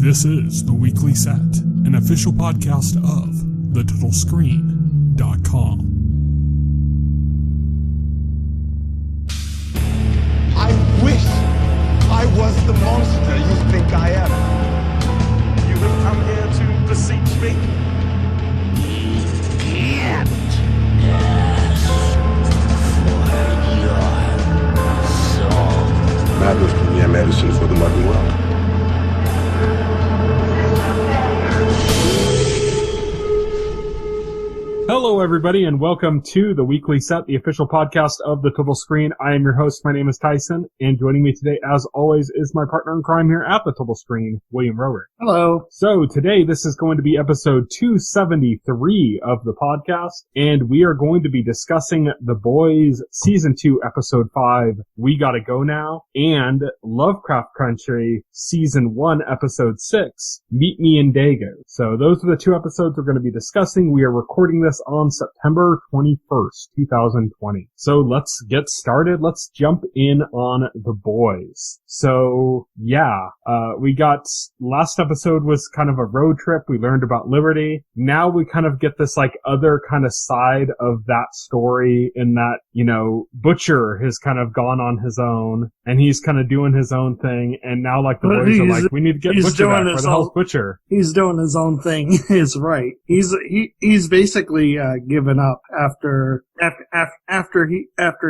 This is The Weekly Set, an official podcast of TheTotalScreen.com. I wish I was the monster you think I am. You have come here to beseech me? Can't ask for your soul. Madness can be a medicine for the modern world. Hello, everybody, and welcome to The Weekly Set, the official podcast of The Total Screen. I am your host. My name is Tyson, and joining me today, as always, is my partner in crime here at The Total Screen, William Rohrig. Hello. So today, this is going to be episode 273 of the podcast, and we are going to be discussing The Boys Season 2, Episode 5, We Gotta Go Now, and Lovecraft Country Season 1, Episode 6, Meet Me in Dago. So those are the two episodes we're going to be discussing. We are recording this on September 21st, 2020. So let's get started. Let's jump in on The Boys. So yeah, we got, last episode was kind of a road trip. We learned about Liberty. Now we kind of get this like other kind of side of that story in that, you know, Butcher has kind of gone on his own and he's kind of doing his own thing. And now like the boys are like, we need to get Butcher back. Where the hell's Butcher? He's doing his own thing. Is right. He's basically given up after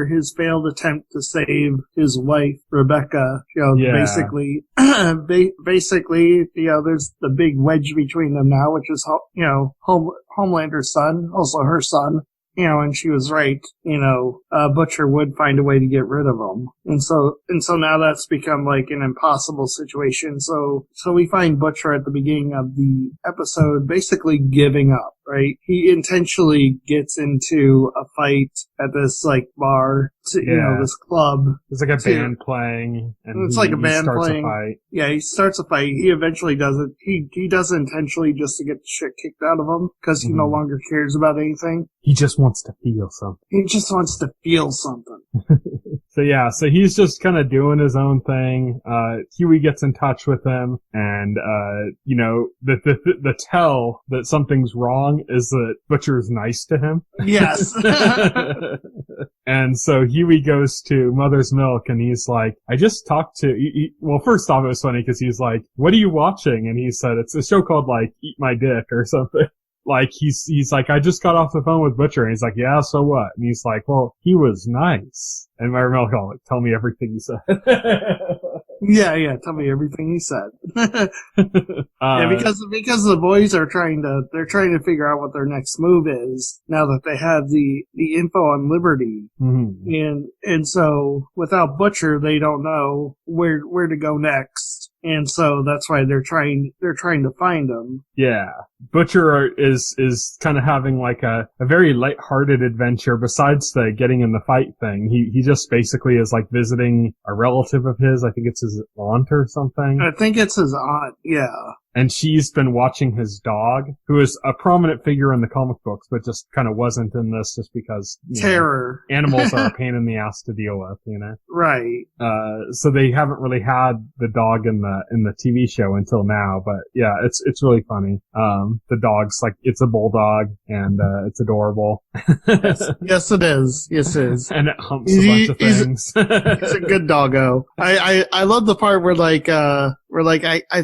his failed attempt to save his wife Rebecca. You know, basically, you know, there's the big wedge between them now, which is Homelander's son, also her son. You know, and she was right. You know, Butcher would find a way to get rid of him, and so now that's become like an impossible situation. So we find Butcher at the beginning of the episode basically giving up. Right, he intentionally gets into a fight at this like bar, this club. It's like a band playing, and it's like a band playing. A fight. Yeah, he starts a fight. He eventually does it. He does it intentionally just to get the shit kicked out of him because he no longer cares about anything. He just wants to feel something. He just wants to feel something. So he's just kind of doing his own thing. Huey gets in touch with him, and the tell that something's wrong is that Butcher's nice to him. Yes. And so Huey goes to Mother's Milk, and he's like, I just talked to, well, first off, it was funny because he's like, what are you watching? And he said, it's a show called, like, Eat My Dick or something. Like, he's like, I just got off the phone with Butcher. And he's like, yeah, so what? And he's like, well, he was nice. And Mother Milk, like, tell me everything he said. Yeah, tell me everything he said. Because the boys are trying to figure out what their next move is now that they have the info on Liberty. Mm-hmm. And so without Butcher, they don't know where to go next. And so that's why they're trying to find him. Yeah. Butcher is kind of having like a very lighthearted adventure besides the getting in the fight thing. He just basically is like visiting a relative of his. I think it's his aunt or something. I think it's his aunt, yeah. And she's been watching his dog, who is a prominent figure in the comic books, but just kind of wasn't in this just because, Terror. Animals are a pain in the ass to deal with, you know? Right. So they haven't really had the dog in the TV show until now, but yeah, it's really funny. The dog's like, it's a bulldog and, it's adorable. Yes, it is. Yes, it is. And it humps a bunch of things. He's a good doggo. I love the part where I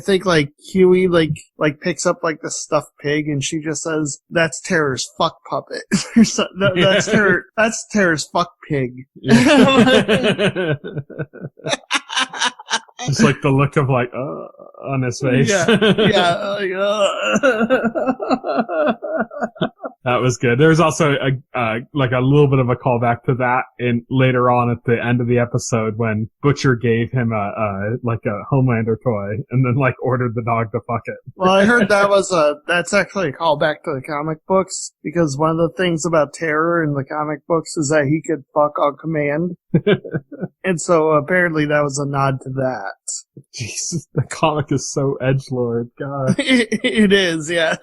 think like Huey like picks up like the stuffed pig and she just says, that's Terror's fuck puppet. That's Terror's fuck pig. Just like the look of like, on his face. Yeah. That was good. There's also a little bit of a callback to that in later on at the end of the episode when Butcher gave him a Homelander toy and then like ordered the dog to fuck it. Well, I heard that's actually a callback to the comic books because one of the things about Terror in the comic books is that he could fuck on command. And so apparently that was a nod to that. Jesus, the comic is so edgelord, God. It is, yeah.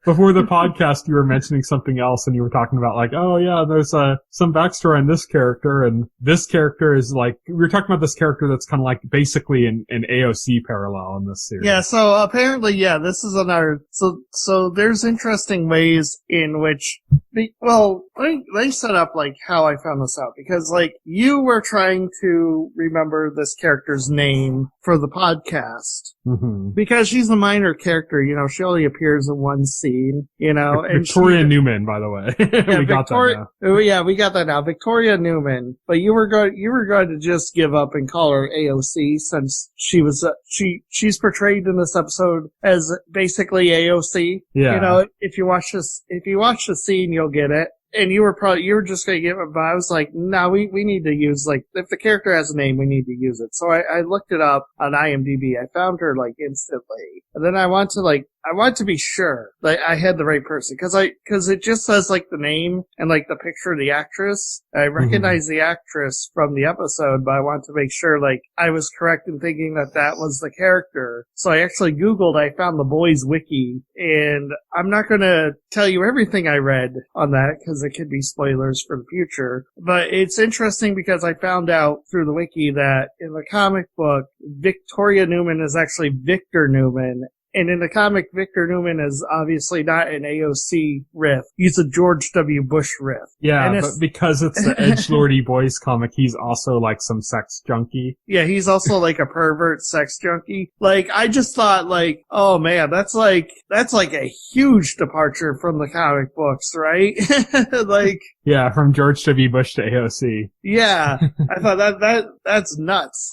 before the podcast, you were mentioning something else, and you were talking about like, oh yeah, there's some backstory on this character, and this character is like, we were talking about this character that's kind of like basically an AOC parallel in this series. Yeah, so apparently, yeah, this is another, so there's interesting ways in which, they set up like how I found this out, because like you were trying to remember this character's name for the podcast. Mm-hmm. Because she's a minor character, she only appears in one scene, and Victoria Newman, by the way. Yeah, we got that now. Oh, yeah, we got that now. Victoria Newman. But you were going to just give up and call her AOC, since she was, she's portrayed in this episode as basically AOC. Yeah. If you watch the scene, you'll get it. And you were just going to give it, but I was like, no, we need to use, like, if the character has a name, we need to use it. So I looked it up on IMDb. I found her, like, instantly. And then I want to be sure that I had the right person, cause it just says like the name and like the picture of the actress. I recognize the actress from the episode, but I want to make sure like I was correct in thinking that was the character. So I actually Googled, I found the boys wiki, and I'm not gonna tell you everything I read on that, cause it could be spoilers for the future. But it's interesting because I found out through the wiki that in the comic book, Victoria Newman is actually Victor Newman. And in the comic, Victor Newman is obviously not an AOC riff. He's a George W. Bush riff. Yeah, but because it's the edgelordy boys comic, he's also like some sex junkie. Yeah, he's also like a pervert sex junkie. Like, I just thought like, oh man, that's like a huge departure from the comic books, right? Like, yeah, from George W. Bush to AOC. Yeah, I thought that's nuts.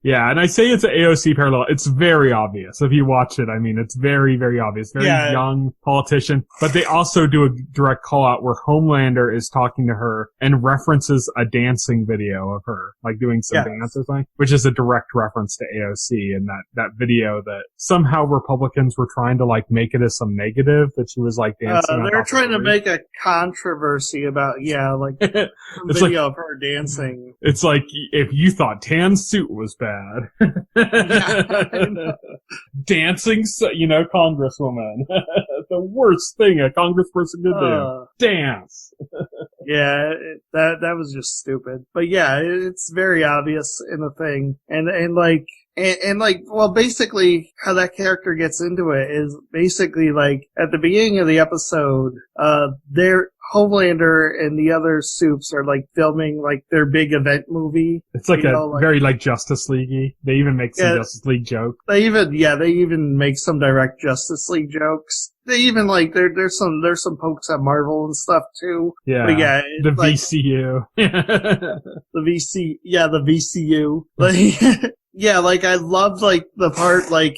Yeah, and I say it's an AOC parallel. It's very obvious. If you watch it, I mean, it's very, very obvious. Very young politician. But they also do a direct call out where Homelander is talking to her and references a dancing video of her, like doing some dance or something, which is a direct reference to AOC and that video that somehow Republicans were trying to like make it as some negative, that she was like dancing. They're trying to make a controversy about, like some video of her dancing. It's like if you thought Tan's suit was bad. Dancing, congresswoman. The worst thing a congressperson could do. Dance. Yeah, that was just stupid. But yeah, it's very obvious in the thing. Basically how that character gets into it is basically like at the beginning of the episode, Homelander and the other soups are like filming like their big event movie. It's like very like Justice League-y. They even make some Justice League joke. They even make some direct Justice League jokes. They even like there's some pokes at Marvel and stuff too. Yeah. But yeah, the VCU. The VCU. Like yeah, like I loved like the part like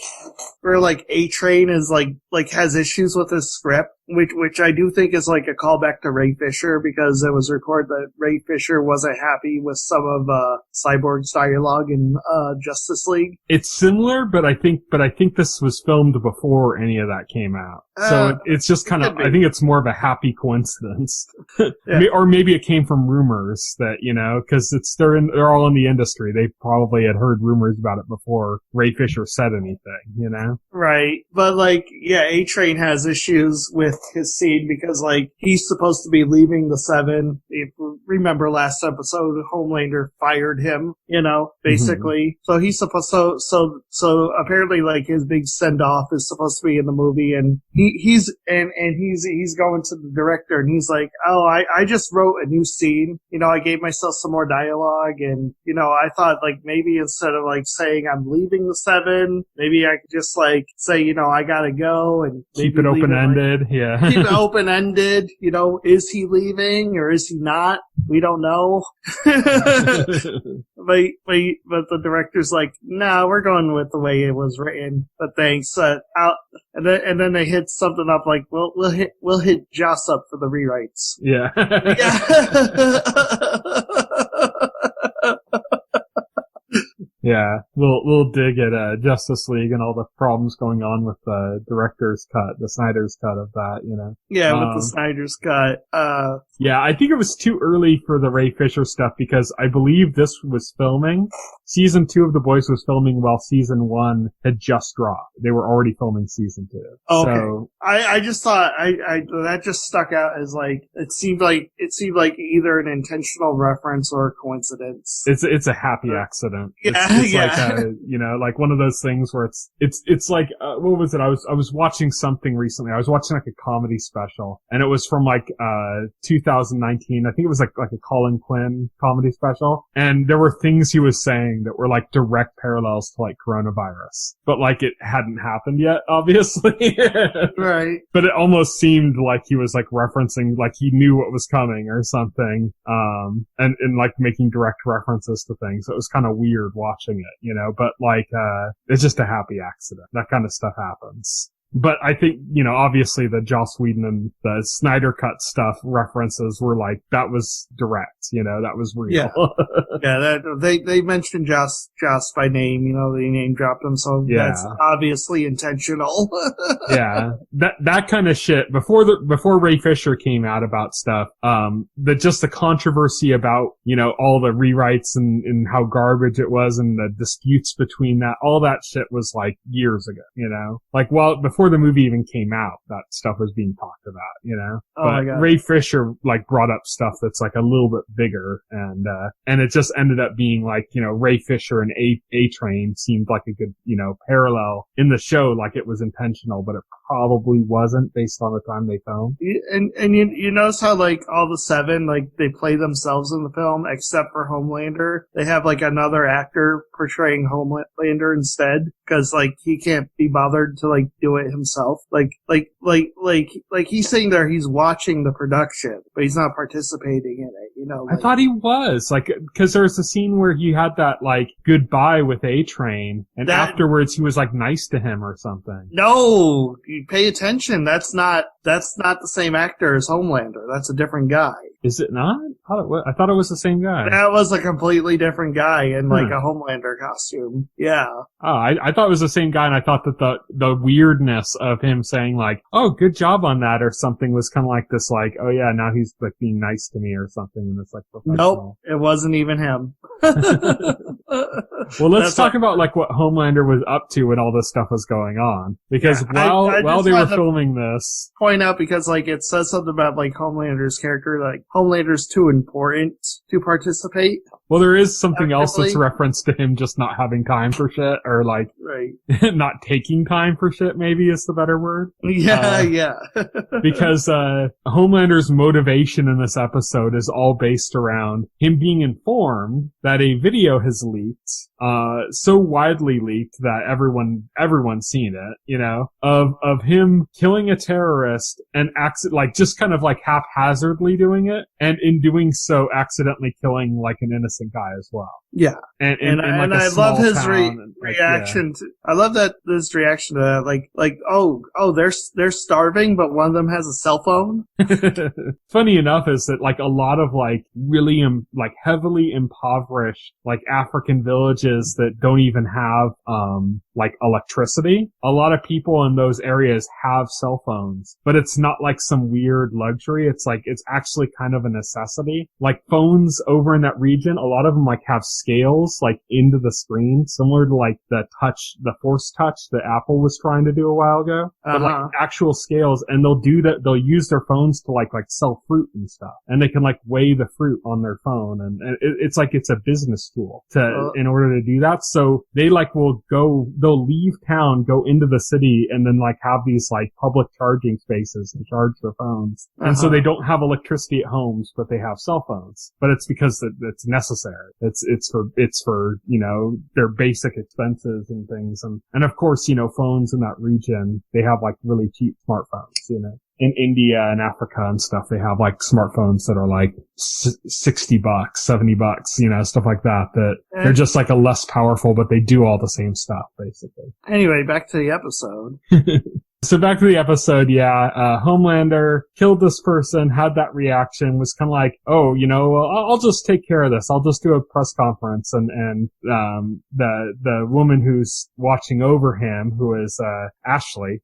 where like A-Train is like has issues with his script, which I do think is like a callback to Ray Fisher, because it was reported that Ray Fisher wasn't happy with some of Cyborg's dialogue in Justice League. It's similar, but I think this was filmed before any of that came out. So it's just kind of, I think it's more of a happy coincidence. Yeah. Or maybe it came from rumors that, cause they're all in the industry. They probably had heard rumors about it before Ray Fisher said anything, Right. But like, yeah, A-Train has issues with his scene because like he's supposed to be leaving the Seven. If you remember last episode, Homelander fired him, basically. So he's supposed so apparently like his big send off is supposed to be in the movie, and he's going to the director and he's like, oh, I just wrote a new scene. I gave myself some more dialogue, and I thought like maybe instead of like saying I'm leaving the Seven, maybe I could just like say, I gotta go, and keep it open-ended. Yeah. Keep it open-ended. Is he leaving or is he not? We don't know. But the director's like, no, we're going with the way it was written. But thanks. And then they hit something up like, we'll hit Joss up for the rewrites. Yeah. Yeah, we'll dig at Justice League and all the problems going on with the director's cut, the Snyder's cut of that, you know. Yeah, with the Snyder's cut. Yeah, I think it was too early for the Ray Fisher stuff because I believe this was filming. Season 2 of The Boys was filming while Season 1 had just dropped. They were already filming Season 2. Okay. So, I just thought that just stuck out as like it seemed like either an intentional reference or a coincidence. it's a happy accident. Yeah, it's yeah. like you know, like one of those things where it's like what was it? I was watching something recently. I was watching like a comedy special, and it was from like 2019. I think it was like a Colin Quinn comedy special, and there were things he was saying that were like direct parallels to like coronavirus, but like it hadn't happened yet, obviously. Right. But it almost seemed like he was like referencing, like he knew what was coming or something, and like making direct references to things. So it was kind of weird watching it, you know, but like, it's just a happy accident. That kind of stuff happens. But I think, you know, obviously the Joss Whedon and the Snyder Cut stuff references were like, that was direct, you know, that was real. Yeah. Yeah, they mentioned Joss by name, you know, they name dropped him, so that's obviously intentional. Yeah. That kind of shit, before Ray Fisher came out about stuff, the controversy about, you know, all the rewrites and how garbage it was and the disputes between that, all that shit was like years ago, you know? Like, before the movie even came out, that stuff was being talked about, you know? Oh but my God. Ray Fisher, like, brought up stuff that's, like, a little bit bigger, and it just ended up being, like, you know, Ray Fisher and A-Train seemed like a good, you know, parallel in the show, like it was intentional, but it probably wasn't based on the time they filmed. And you notice how, like, all the 7, like, they play themselves in the film, except for Homelander. They have, like, another actor portraying Homelander instead, because, like, he can't be bothered to, like, do it himself. Like he's sitting there, he's watching the production, but he's not participating in it, you know? Like, I thought he was, like, cause there was a scene where he had that, like, goodbye with A-Train, and afterwards he was, like, nice to him or something. No! You pay attention, that's not the same actor as Homelander. That's a different guy. Is it not? I thought it was the same guy. That was a completely different guy in like a Homelander costume. Yeah. Oh, I thought it was the same guy, and I thought that the weirdness of him saying like, "Oh, good job on that" or something was kind of like this, like, "Oh yeah, now he's like being nice to me" or something, and it's like professional. Nope, it wasn't even him. Well, let's talk about like what Homelander was up to when all this stuff was going on, because while they were filming this, point out, because like it says something about like Homelander's character, like Homelander's too important to participate. Well, there is something else that's referenced to him just not having time for shit, or like not taking time for shit, maybe is the better word. Yeah. Because Homelander's motivation in this episode is all based around him being informed that a video has leaked, so widely leaked that everyone's seen it, you know, of him killing a terrorist and like just kind of like haphazardly doing it, and in doing so accidentally killing like an innocent guy as well. Yeah. And I love his reaction to, I love that this reaction to that, like, oh, they're starving, but one of them has a cell phone. Funny enough is that like a lot of like really like heavily impoverished like African villages that don't even have like electricity, a lot of people in those areas have cell phones, but it's not like some weird luxury. It's like, it's actually kind of a necessity. Like phones over in that region, a lot of them like have scales like into the screen, similar to like the Force Touch that Apple was trying to do a while ago, but like actual scales, and they'll do that. They'll use their phones to like sell fruit and stuff, and they can like weigh the fruit on their phone, and it's like it's a business tool in order to do that. So they like they'll leave town, go into the city, and then like have these like public charging spaces to charge their phones. And so they don't have electricity at homes, but they have cell phones. But it's because it's necessary. It's for, you know, their basic expenses and things. And of course, you know, phones in that region, they have like really cheap smartphones, you know. In India and Africa and stuff, they have like smartphones that are like $60, $70, you know, stuff like that, they're just like a less powerful, but they do all the same stuff, basically. Anyway, back to the episode. So back to the episode, Homelander killed this person, had that reaction, was kind of like, oh, I'll just take care of this. I'll just do a press conference. And the woman who's watching over him, who is, Ashley,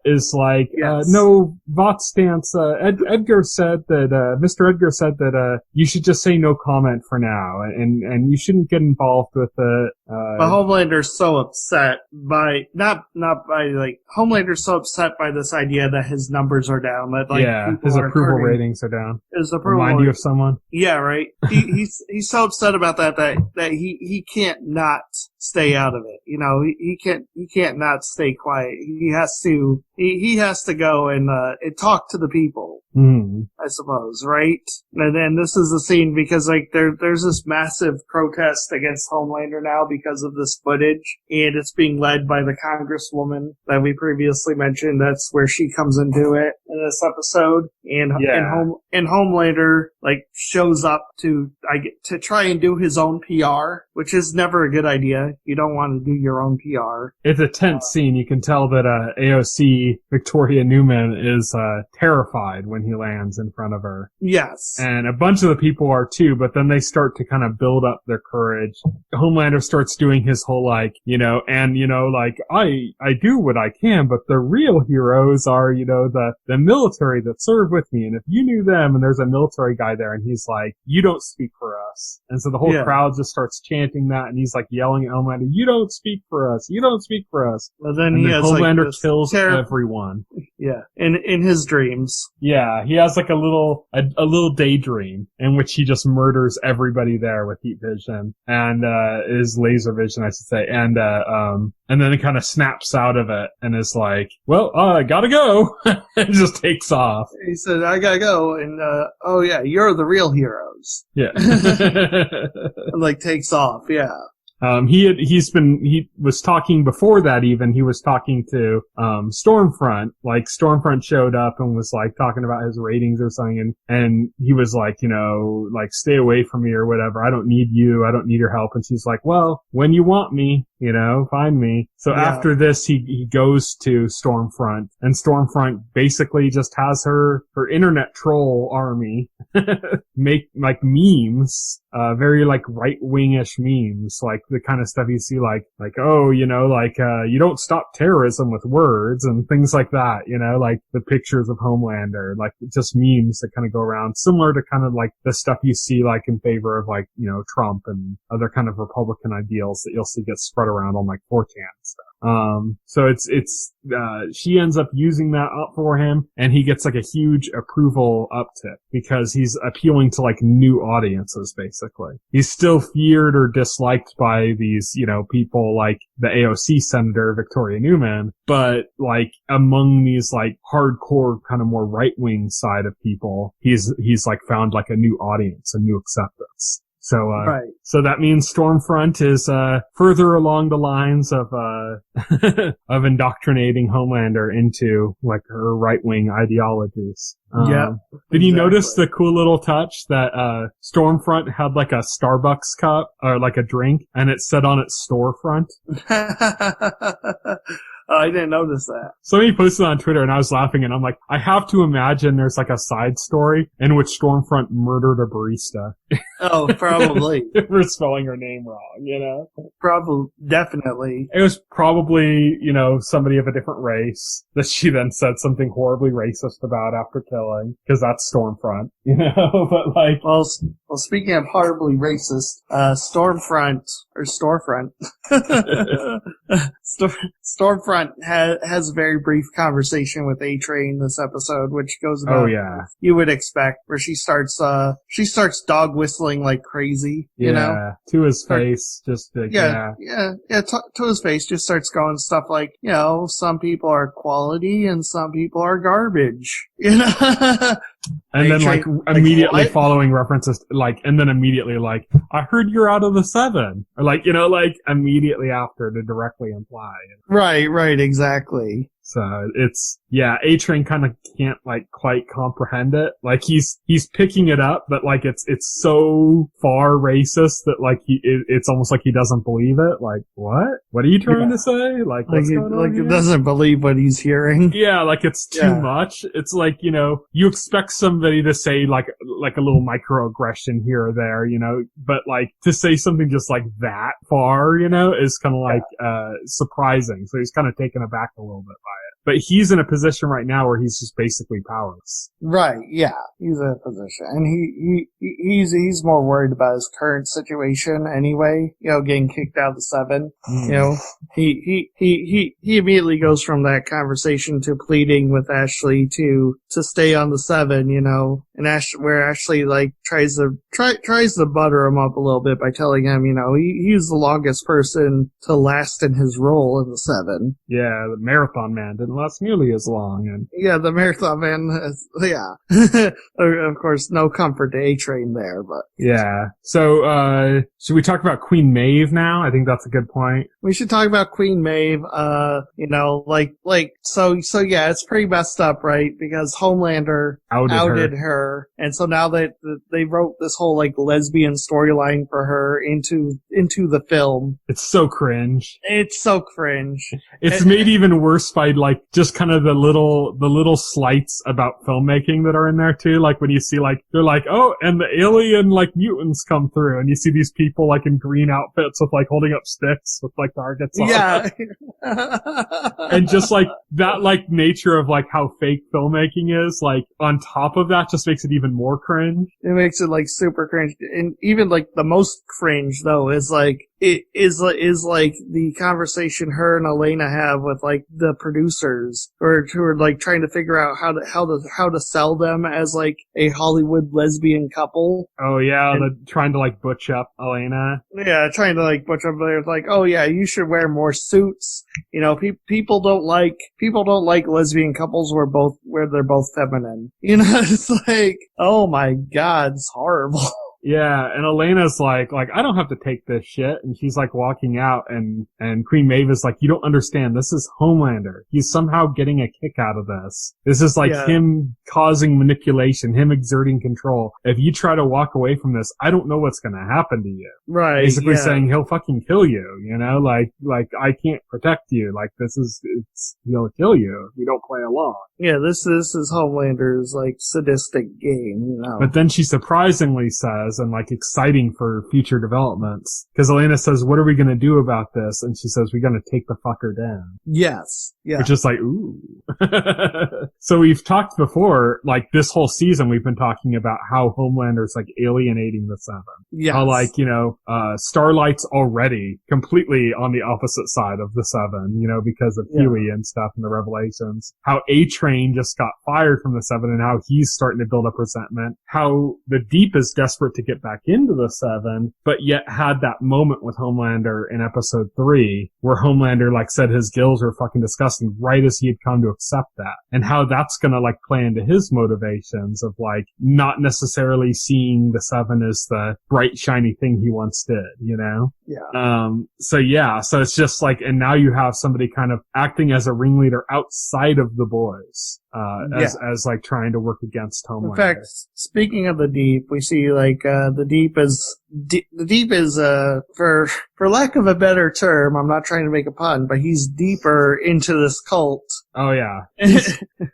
is like, Yes. no, Vought stance, Edgar said that, Mr. Edgar said that, you should just say no comment for now. And you shouldn't get involved with But Homelander's so upset Homelander's so upset by this idea that his numbers are down. That his approval ratings are down. His approval Remind you of someone? Yeah, right. He's so upset about that he can't not stay out of it. He can't not stay quiet. He has to go and talk to the people. I suppose, right? And then this is the scene because there's this massive protest against Homelander now because of this footage, and it's being led by the Congresswoman that we previously mentioned. That's where she comes into it in this episode, and Homelander shows up to try and do his own PR, which is never a good idea. You don't want to do your own PR. It's a tense scene. You can tell that AOC Victoria Newman is terrified when he lands in front of her. Yes. And a bunch of the people are too, but then they start to kind of build up their courage. Homelander starts doing his whole I do what I can, but the real heroes are, the military that serve with me. And if you knew them, and there's a military guy there, and he's like, you don't speak for us. And so the whole crowd just starts chanting that, and he's yelling at Homelander, you don't speak for us. You don't speak for us. Well, then Homelander kills everyone. Yeah. In his dreams. Yeah. He has a little daydream in which he just murders everybody there with heat vision and, his laser vision, I should say. And then it kind of snaps out of it and is like, well, I gotta go. And just takes off. He said, I gotta go. And, oh yeah, you're the real heroes. Yeah. And takes off. Yeah. He was talking before that even, he was talking to, Stormfront, Stormfront showed up and was talking about his ratings or something and he was stay away from me or whatever. I don't need you. I don't need your help. And she's like, well, when you want me, find me. So after this, he goes to Stormfront and Stormfront basically just has her internet troll army make memes, very right-wingish memes, the kind of stuff you see you don't stop terrorism with words and things like that, the pictures of Homelander, just memes that kind of go around, similar to kind of the stuff you see in favor of Trump and other kind of Republican ideals that you'll see get spread around on 4chan and stuff. So she ends up using that up for him and he gets a huge approval uptick because he's appealing to new audiences basically. He's still feared or disliked by these, people like the AOC Senator Victoria Newman, but among these hardcore kind of more right-wing side of people, he's found a new audience, a new acceptance. So, so that means Stormfront is, further along the lines of, of indoctrinating Homelander into, her right-wing ideologies. Did you notice the cool little touch that, Stormfront had a Starbucks cup, or a drink, and it said on its storefront? I didn't notice that. Somebody posted on Twitter and I was laughing and I'm like, I have to imagine there's a side story in which Stormfront murdered a barista. Oh, probably. For spelling her name wrong, Probably, definitely. It was probably, somebody of a different race that she then said something horribly racist about after killing, because that's Stormfront, but Well, speaking of horribly racist, Stormfront has a very brief conversation with A-Train this episode, which goes about you would expect, where she starts dog whistling like crazy, to his face, just to his face, just starts going stuff like, some people are quality and some people are garbage, And then like A-Train, immediately what? following references like, and then immediately like, I heard you're out of the seven. Or like, you know, like immediately after to directly imply. Right, exactly. So it's, yeah, A-Train kind of can't like quite comprehend it. Like he's picking it up, but like it's so far racist that like it's almost like he doesn't believe it. Like, what? What are you trying to say? Like what's going on here? He doesn't believe what he's hearing. Yeah, like it's too much. It's like, you know, you expect somebody to say like a little microaggression here or there, you know, but like to say something just like that far, you know, is kind of like, surprising. So he's kind of taken aback a little bit by it. But he's in a position right now where he's just basically powerless. Right, yeah, he's in a position, and he's more worried about his current situation anyway. You know, getting kicked out of the seven. You know, he immediately goes from that conversation to pleading with Ashley to stay on the seven. You know, and where Ashley like tries to butter him up a little bit by telling him, you know, he's the longest person to last in his role in the seven. Yeah, the Marathon Man didn't last nearly as long, and yeah, the Marathon Man, yeah. Of course, no comfort to A-Train there, but yeah. So, should we talk about Queen Maeve now? I think that's a good point. We should talk about Queen Maeve. You know, so yeah, it's pretty messed up, right? Because Homelander outed her, and so now that they wrote this whole like lesbian storyline for her into the film. It's so cringe. It's so cringe. It's made even worse by like just kind of the little slights about filmmaking that are in there too. Like when you see like they're like, oh, and the alien like mutants come through, and you see these people like in green outfits with like holding up sticks with like targets on. Yeah. And just like that like nature of like how fake filmmaking is, like on top of that just makes it even more cringe. It makes it like super cringe. And even like the most cringe though is like it is like the conversation her and Elena have with like the producers who are like trying to figure out how to sell them as like a Hollywood lesbian couple. Oh yeah, trying to like butch up Elena. Yeah, trying to like butch up. They're like, oh yeah, you should wear more suits. You know, people don't like lesbian couples where they're both feminine. You know, it's like, oh my God, it's horrible. Yeah, and Elena's like, I don't have to take this shit. And she's like walking out and Queen Maeve is like, you don't understand. This is Homelander. He's somehow getting a kick out of this. This is like him causing manipulation, him exerting control. If you try to walk away from this, I don't know what's going to happen to you. Right. Basically saying he'll fucking kill you, you know, like I can't protect you. Like he'll kill you if you don't play along. Yeah, this is Homelander's like sadistic game, you know. But then she surprisingly says, and like exciting for future developments, because Elena says, what are we going to do about this? And she says, we're going to take the fucker down. Yes. Yeah. Which is like, ooh. So we've talked before, like this whole season, we've been talking about how Homelander's like alienating the Seven. Yes. How like, you know, Starlight's already completely on the opposite side of the Seven, you know, because of Huey and stuff and the revelations. How A-Train just got fired from the Seven and how he's starting to build up resentment. How the Deep is desperate to get back into the Seven, but yet had that moment with Homelander in episode 3 where Homelander like said his gills were fucking disgusting right as he had come to accept that, and how that's gonna like play into his motivations of like not necessarily seeing the Seven as the bright shiny thing he once did, you know? So it's just like, and now you have somebody kind of acting as a ringleader outside of the boys, as like trying to work against Homelander. In fact, speaking of the Deep, we see like, the Deep is, for lack of a better term, I'm not trying to make a pun, but he's deeper into this cult. Oh yeah.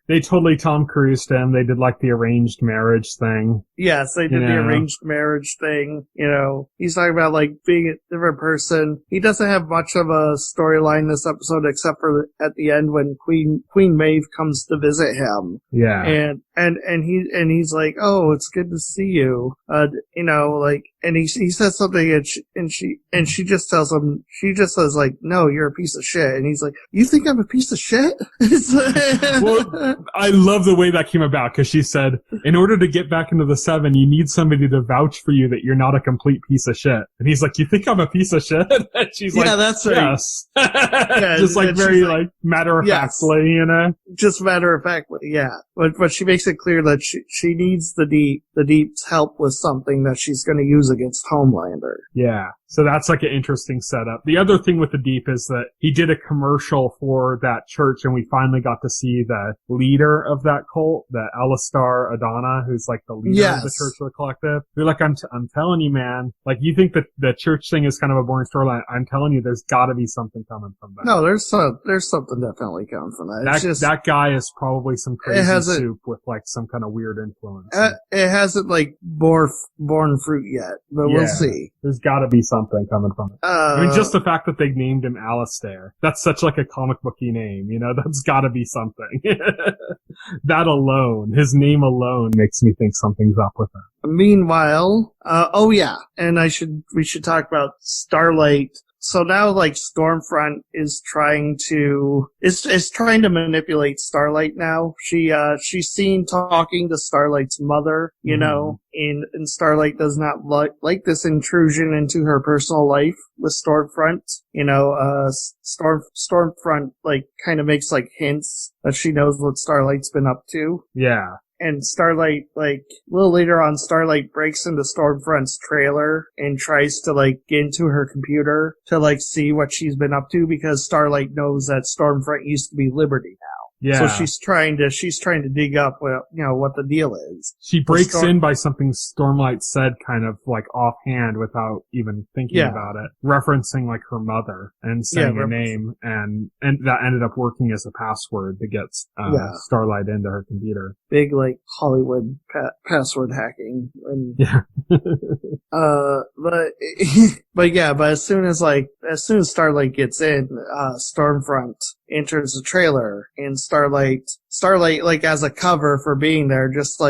They totally Tom Cruised him. They did like the arranged marriage thing. Yes, they did the arranged marriage thing. You know, he's talking about like being a different person. He doesn't have much of a storyline this episode except for at the end when Queen Maeve comes to visit him. Yeah. And he's like, oh, it's good to see you. You know, like, he says something and she just tells him, she just says like, no, you're a piece of shit. And he's like, you think I'm a piece of shit? Well, I love the way that came about because she said, in order to get back into the 7, you need somebody to vouch for you that you're not a complete piece of shit. And he's like, you think I'm a piece of shit? And she's like, that's right. Yes. Yeah, just like very like matter of factly, you know? Just matter of factly, yeah. But she makes it clear that she needs the Deep's help with something that she's going to use against Homelander. Yeah. So that's like an interesting setup. The other thing with the Deep is that he did a commercial for that church and we finally got to see the leader of that cult, the Alistar Adana, who's like the leader of the Church of the Collective. They're like, I'm telling you, man, like you think that the church thing is kind of a boring storyline. I'm telling you, there's gotta be something coming from that. No, there's something definitely coming from that. That guy is probably some crazy soup with like some kind of weird influence. It hasn't like borne fruit yet, but we'll see. There's gotta be something coming from it. I mean, just the fact that they named him Alistair, that's such like a comic booky name, you know, that's gotta be something. That alone, his name alone makes me think something's up with him. Meanwhile, and we should talk about Starlight. So now, like, Stormfront is trying to manipulate Starlight now. She's seen talking to Starlight's mother, you know, and Starlight does not like this intrusion into her personal life with Stormfront. You know, Stormfront, like, kind of makes, like, hints that she knows what Starlight's been up to. Yeah. And Starlight, like, a little later on, Starlight breaks into Stormfront's trailer and tries to, like, get into her computer to, like, see what she's been up to because Starlight knows that Stormfront used to be Liberty now. Yeah. So she's trying to dig up what the deal is. She breaks in by something Stormlight said kind of like offhand without even thinking about it, referencing like her mother and saying her name, and that ended up working as a password to get Starlight into her computer. Big like Hollywood password hacking. And, but as soon as Starlight gets in, Stormfront enters the trailer, and Starlight, like, as a cover for being there, just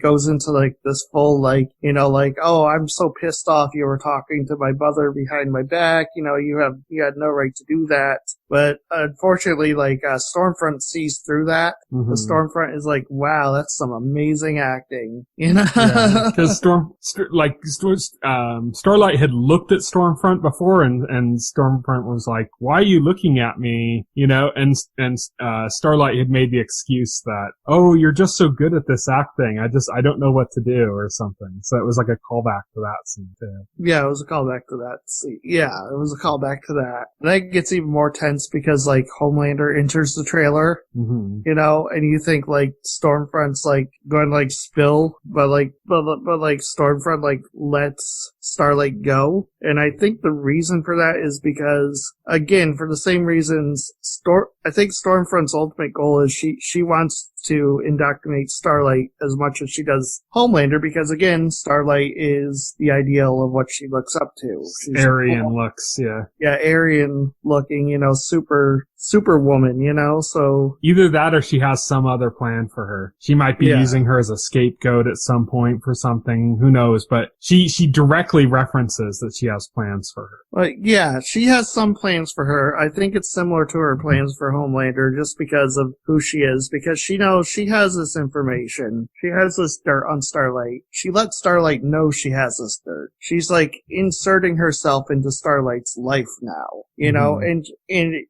goes into, like, this full, like, you know, like, oh, I'm so pissed off you were talking to my mother behind my back, you know, you had no right to do that. But unfortunately, like, Stormfront sees through that. Mm-hmm. The Stormfront is like, wow, that's some amazing acting, you know? Because Starlight had looked at Stormfront before, and Stormfront was like, why are you looking at me? You know, and Starlight had made the excuse that, oh, you're just so good at this acting, I don't know what to do, or something. So it was like a callback to that scene, too. Yeah, it was a callback to that scene. Yeah, it was a callback to that. And that gets even more tense because, like, Homelander enters the trailer, you know, and you think, like, Stormfront's, like, going to, like, spill, but Stormfront, like, lets Starlight go. And I think the reason for that is because, again, for the same reasons, I think Stormfront's ultimate goal is she wants to indoctrinate Starlight as much as she does Homelander, because again, Starlight is the ideal of what she looks up to. She's Aryan looks, yeah, Aryan looking, you know, superwoman, you know, so either that or she has some other plan for her. She might be using her as a scapegoat at some point for something, who knows, but she directly references that she has plans for her. Like, yeah, she has some plans for her. I think it's similar to her plans for Homelander just because of who she is, because she knows she has this information. She has this dirt on Starlight. She lets Starlight know she has this dirt. She's like inserting herself into Starlight's life now, you know, and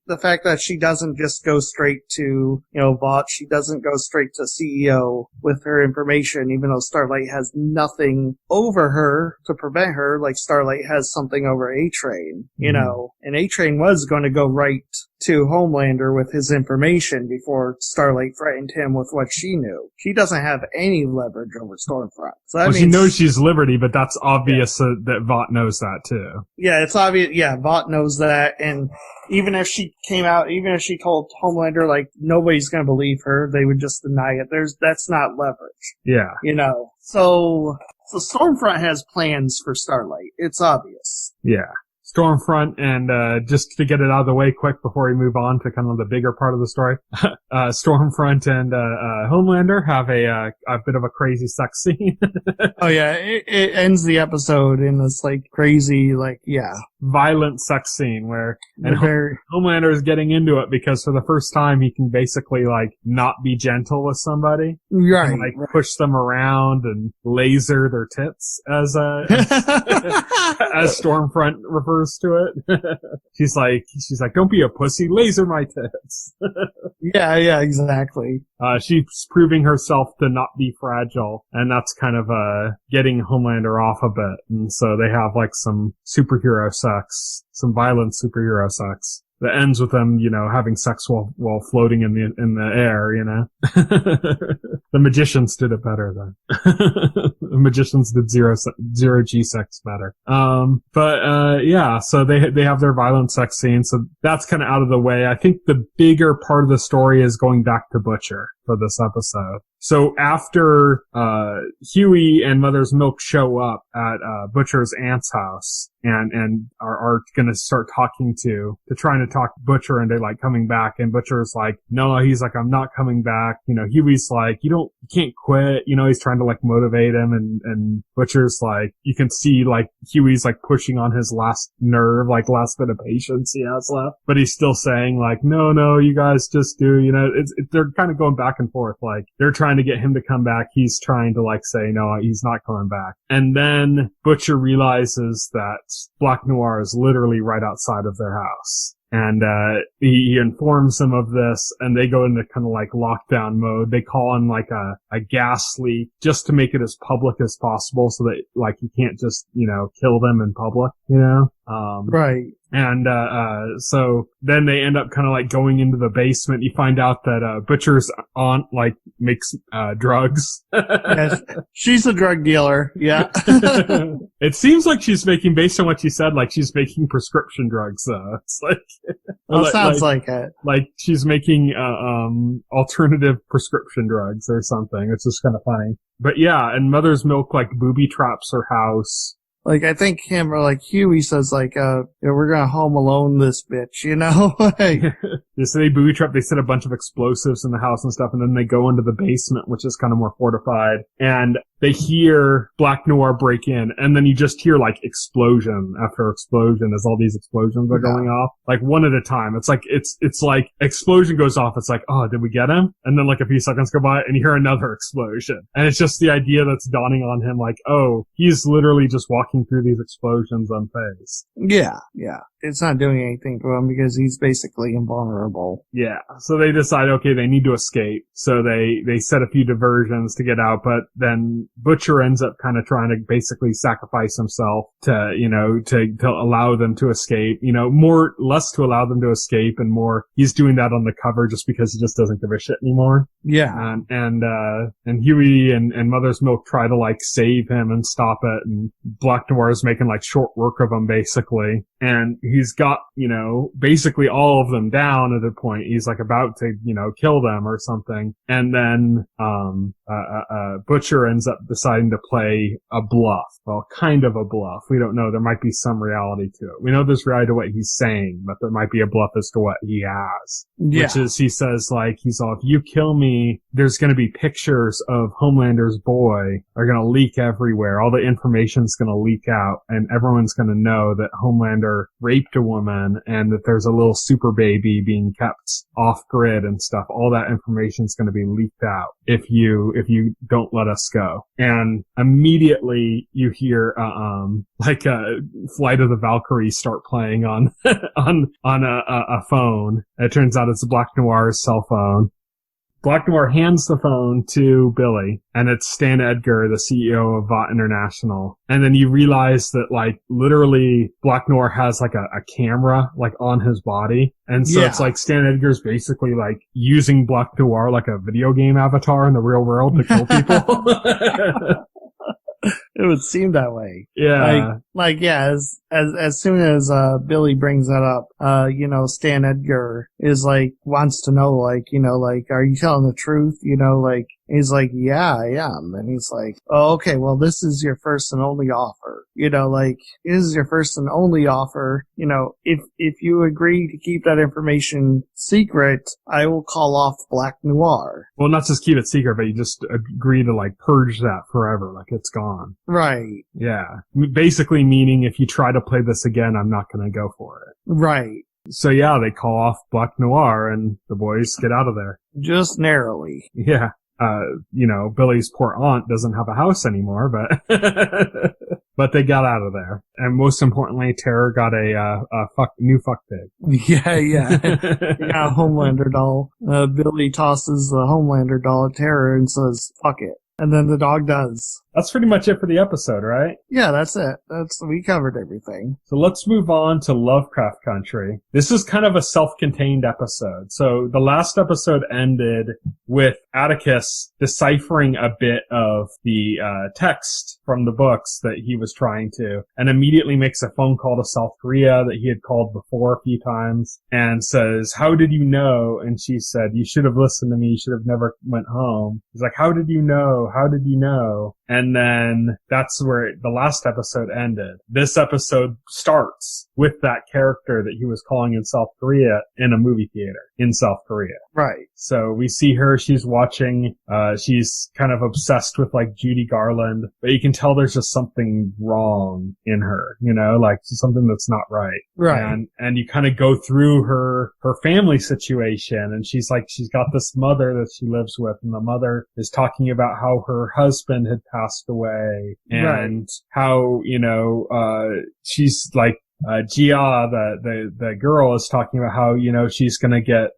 the fact that she doesn't just go straight to, you know, Vought, she doesn't go straight to CEO with her information, even though Starlight has nothing over her to prevent her, like Starlight has something over A-Train, you know, and A-Train was going to go right to Homelander with his information before Starlight threatened him with what she knew. She doesn't have any leverage over Stormfront. So that means she knows she's Liberty, but that's obvious that Vought knows that too. Yeah, it's obvious. Yeah, Vought knows that, and even if she told Homelander, like, nobody's gonna believe her, they would just deny it. That's not leverage. Yeah. You know. So Stormfront has plans for Starlight. It's obvious. Yeah. Stormfront, and just to get it out of the way quick before we move on to kind of the bigger part of the story, Stormfront and Homelander have a bit of a crazy sex scene. Oh yeah, it ends the episode in this like crazy, like violent sex scene where Homelander is getting into it because for the first time he can basically like not be gentle with somebody, right? And, like push them around and laser their tits, as as Stormfront refers to it. she's like, don't be a pussy, laser my tits. yeah, exactly. She's proving herself to not be fragile, and that's kind of getting Homelander off a bit. And so they have like some superhero sex, some violent superhero sex that ends with them, having sex while floating in the air, The magicians did it better then. The magicians did zero G sex better. So they have their violent sex scene, so that's kind of out of the way. I think the bigger part of the story is going back to Butcher for this episode. So after Huey and Mother's Milk show up at Butcher's aunt's house and are gonna start trying to talk Butcher into like coming back, and Butcher's like, no, he's like, I'm not coming back. Huey's like, you can't quit. He's trying to like motivate him, and Butcher's like, you can see like Huey's like pushing on his last nerve, like last bit of patience he has left, but he's still saying like, no, you guys just do. They're kind of going back and forth, like they're trying to get him to come back. He's trying to like say, no, he's not coming back. And then Butcher realizes that Black Noir is literally right outside of their house. And he informs them of this, and they go into kind of like lockdown mode. They call in like a gas leak just to make it as public as possible, so that like you can't just kill them in public, Right. And so then they end up kind of like going into the basement. You find out that Butcher's aunt like makes drugs. Yes, she's a drug dealer. Yeah. It seems like she's making, based on what she said, like she's making prescription drugs. It's like, well, sounds like it. Like she's making alternative prescription drugs or something. It's just kind of funny. But yeah, and Mother's Milk like booby traps her house. Like, I think him or like Huey says like, we're gonna home alone this bitch, like, So they booby trap, they set a bunch of explosives in the house and stuff, and then they go into the basement, which is kind of more fortified, and they hear Black Noir break in, and then you just hear like explosion after explosion as all these explosions are going off, like one at a time. It's like, it's like explosion goes off, it's like, oh, did we get him? And then like a few seconds go by and you hear another explosion. And it's just the idea that's dawning on him, like, oh, he's literally just walking through these explosions unfazed. Yeah. It's not doing anything to him because he's basically invulnerable. Yeah. So they decide, okay, they need to escape. So they set a few diversions to get out, but then Butcher ends up kind of trying to basically sacrifice himself to allow them to escape, less to allow them to escape and more he's doing that on the cover just because he just doesn't give a shit anymore. Yeah. And Huey and Mother's Milk try to like save him and stop it, and Black Noir is making like short work of him basically. And he's got, basically all of them down at a point. He's like about to, kill them or something. And then, Butcher ends up deciding to play a bluff. Well, kind of a bluff. We don't know. There might be some reality to it. We know there's reality to what he's saying, but there might be a bluff as to what he has. Yeah. Which is, he says like, if you kill me, there's going to be pictures of Homelander's boy are going to leak everywhere. All the information's going to leak out, and everyone's going to know that Homelander raped a woman and that there's a little super baby being kept off grid and stuff. All that information's going to be leaked out if you don't let us go. And immediately you hear Flight of the Valkyries start playing on a phone. It turns out it's Black Noir's cell phone. Black Noir hands the phone to Billy, and it's Stan Edgar, the CEO of Vought International. And then you realize that, like, literally Black Noir has, like, a camera, like, on his body. And so it's like Stan Edgar's basically, like, using Black Noir like a video game avatar in the real world to kill people. It would seem that way. Yeah. Like, as soon as Billy brings that up, Stan Edgar is like, wants to know, like, are you telling the truth? He's like, yeah, I am. And he's like, oh, okay, well, this is your first and only offer. This is your first and only offer. If you agree to keep that information secret, I will call off Black Noir. Well, not just keep it secret, but you just agree to, like, purge that forever. Like, it's gone. Right. Yeah. Basically meaning if you try to play this again, I'm not going to go for it. Right. So yeah, they call off Black Noir and the boys get out of there. Just narrowly. Yeah. Billy's poor aunt doesn't have a house anymore, but but they got out of there. And most importantly, Terror got a new fuck pig. Yeah. Yeah, Homelander doll. Billy tosses the Homelander doll at Terror and says, fuck it. And then the dog does. That's pretty much it for the episode, right? Yeah, that's it. We covered everything. So let's move on to Lovecraft Country. This is kind of a self-contained episode. So the last episode ended with Atticus deciphering a bit of the text from the books that he was trying to, and immediately makes a phone call to South Korea that he had called before a few times, and says, how did you know? And she said, you should have listened to me. You should have never went home. He's like, how did you know? How did you know? And then that's where the last episode ended. This episode starts with that character that he was calling in South Korea in a movie theater in South Korea. Right. So we see her, she's watching, she's kind of obsessed with like Judy Garland, but you can tell there's just something wrong in her, like something that's not right. Right. And you kind of go through her family situation, and she's got this mother that she lives with, and the mother is talking about how her husband had passed away, and how, she's like, Gia, the girl, is talking about how, she's gonna get,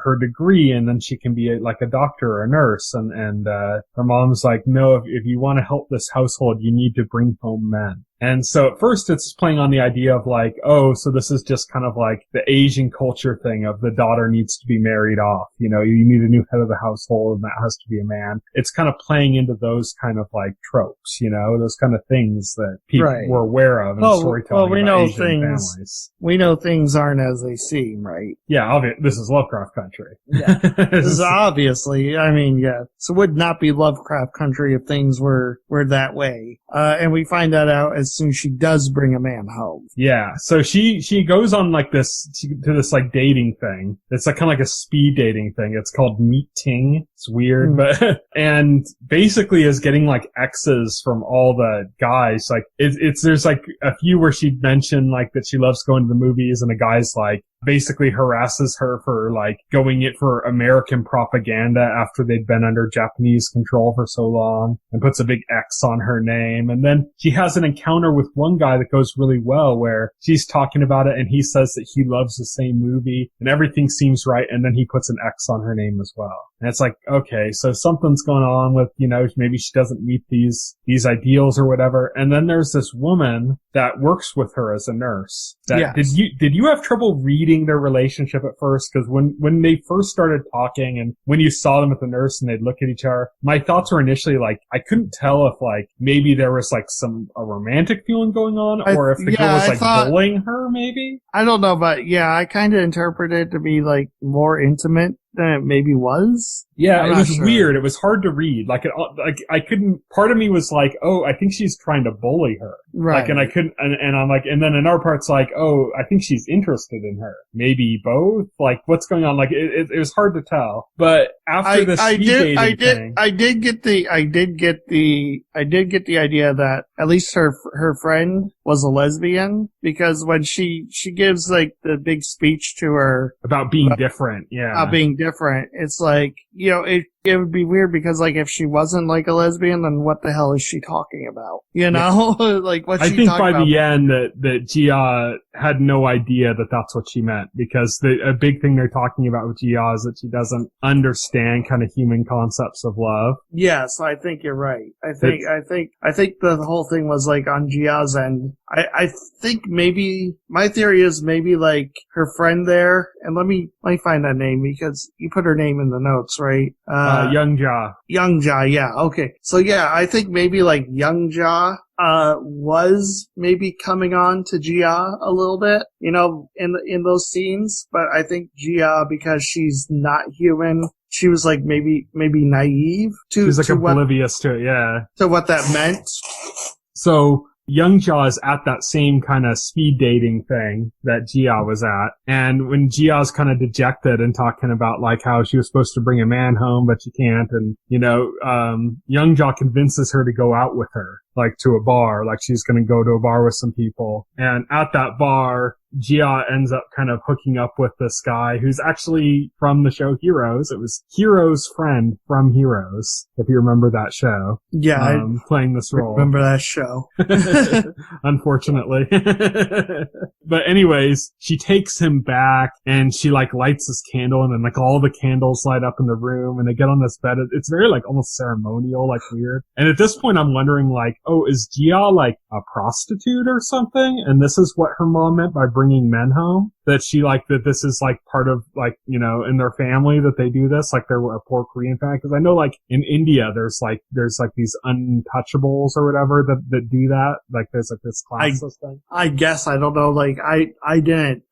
her degree and then she can be like a doctor or a nurse. And her mom's like, no, if you want to help this household, you need to bring home men. And so at first it's playing on the idea of like, oh, so this is just kind of like the Asian culture thing of the daughter needs to be married off. You need a new head of the household and that has to be a man. It's kind of playing into those kind of like tropes, those kind of things that people were aware of in storytelling. Well, we know know Asian things. Families. We know things aren't as they seem, right? Yeah, this is Lovecraft Country. Yeah. This is obviously, I mean, yeah. So it would not be Lovecraft Country if things were that way. And we find that out as soon as she does bring a man home. Yeah. So she goes on like this, to this like dating thing. It's like kind of like a speed dating thing. It's called meeting. It's weird, but, and basically is getting like X's from all the guys. Like there's like a few where she'd mention like that she loves going to the movies, and a guy's like, basically harasses her for like going it for American propaganda after they'd been under Japanese control for so long, and puts a big X on her name. And then she has an encounter with one guy that goes really well, where she's talking about it and he says that he loves the same movie and everything seems right, and then he puts an X on her name as well. And it's like, okay, so something's going on with, maybe she doesn't meet these ideals or whatever. And then there's this woman that works with her as a nurse. Did you have trouble reading their relationship at first? Because when they first started talking and when you saw them at the nurse and they'd look at each other, my thoughts were initially like, I couldn't tell if like maybe there was like a romantic feeling going on, or if the girl was like bullying her maybe. I don't know, but yeah, I kind of interpreted it to be like more intimate than it maybe was. Yeah, it was weird. It was hard to read. Like I couldn't, part of me was like, oh, I think she's trying to bully her. Right. Like, and I couldn't, and I'm like, and then another part's like, oh, I think she's interested in her. Maybe both? Like, what's going on? Like, it was hard to tell. But after this I did get the idea that at least her friend was a lesbian, because when she gives like the big speech to her about being different, it's like, it would be weird because like if she wasn't like a lesbian, then what the hell is she talking about? Like what's she talking about? I think by the end that Gia had no idea that that's what she meant, because a big thing they're talking about with Gia is that she doesn't understand kind of human concepts of love. Yes, I think you're right. I think the whole thing was like on Gia's end. I think maybe my theory is maybe like her friend there, and let me find that name because you put her name in the notes, right? Young Jia. Young Jia, yeah, okay. So yeah, I think maybe like Young Jia was maybe coming on to Gia a little bit, you know, in those scenes. But I think Gia, because she's not human, she was like maybe naive to. She's like oblivious to it, yeah. To what that meant. So Young Jia is at that same kind of speed dating thing that Jia was at. And when Jia's kind of dejected and talking about like how she was supposed to bring a man home, but she can't. And, you know, Young Jia convinces her to go out with her, like to a bar, like she's going to go to a bar with some people. And at that bar, Jia ends up kind of hooking up with this guy who's actually from the show Heroes. It was Heroes' friend from Heroes, if you remember that show. Yeah. Playing this role. Remember that show. Unfortunately. But anyways, she takes him back and she like lights this candle and then like all the candles light up in the room and they get on this bed. It's very like almost ceremonial, like weird. And at this point I'm wondering like, oh, is Jia like a prostitute or something? And this is what her mom meant by bringing men home? That she like, that this is like part of like, you know, in their family that they do this, like they're a poor Korean family. Cause I know like in India, there's like these untouchables or whatever that do that. Like there's like this class system. I guess, I don't know, like I didn't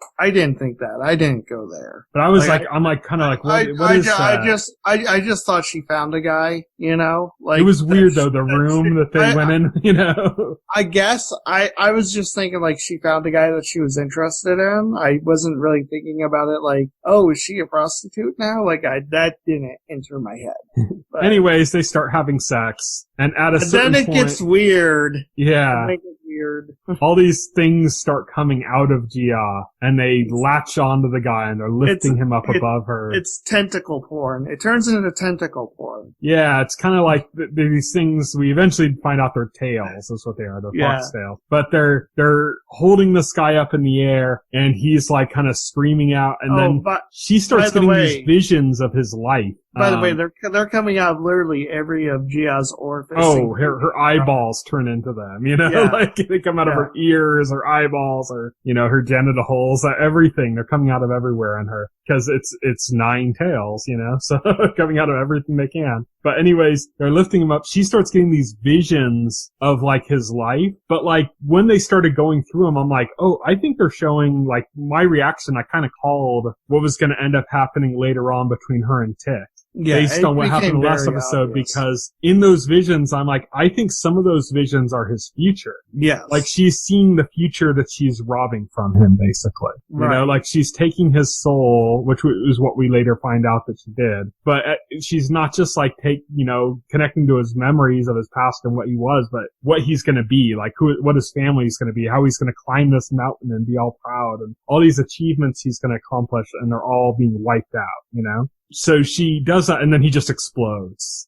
think that. I didn't go there. But I was like I'm like kind of like, what is that? I just thought she found a guy, you know, like. It was weird though, the room that they went in, you know. I guess I was just thinking like she found a guy that she was interested in. I wasn't really thinking about it like, oh, is she a prostitute now? Like that didn't enter my head. But anyways, they start having sex, and at a certain then it point, gets weird. Yeah. Weird. All these things start coming out of Jia, and they latch onto the guy, and they're lifting him up above her. It's tentacle porn. It turns into tentacle porn. Yeah, it's kind of like these things. We eventually find out they're tails. Is what they are. They're fox tails. But they're holding this guy up in the air, and he's like kind of screaming out, and then she starts getting these visions of his life. By the way, they're coming out of literally every of Gia's orifices. Oh, her eyeballs turn into them, you know, like they come out of her ears, her eyeballs, or, you know, her genital holes, everything. They're coming out of everywhere in her. Cause it's 9 tails, you know, so coming out of everything they can. But anyways, they're lifting him up. She starts getting these visions of like his life. But like when they started going through them, I'm like, oh, I think they're showing like my reaction. I kind of called what was going to end up happening later on between her and Tick. Yeah, based on what happened in the last episode, because in those visions, I'm like, I think some of those visions are his future. Yeah. Like she's seeing the future that she's robbing from him, basically. Right. You know, like she's taking his soul, which is what we later find out that she did. But she's not just like connecting to his memories of his past and what he was, but what he's going to be, like what his family is going to be, how he's going to climb this mountain and be all proud and all these achievements he's going to accomplish, and they're all being wiped out, you know? So she does that, and then he just explodes.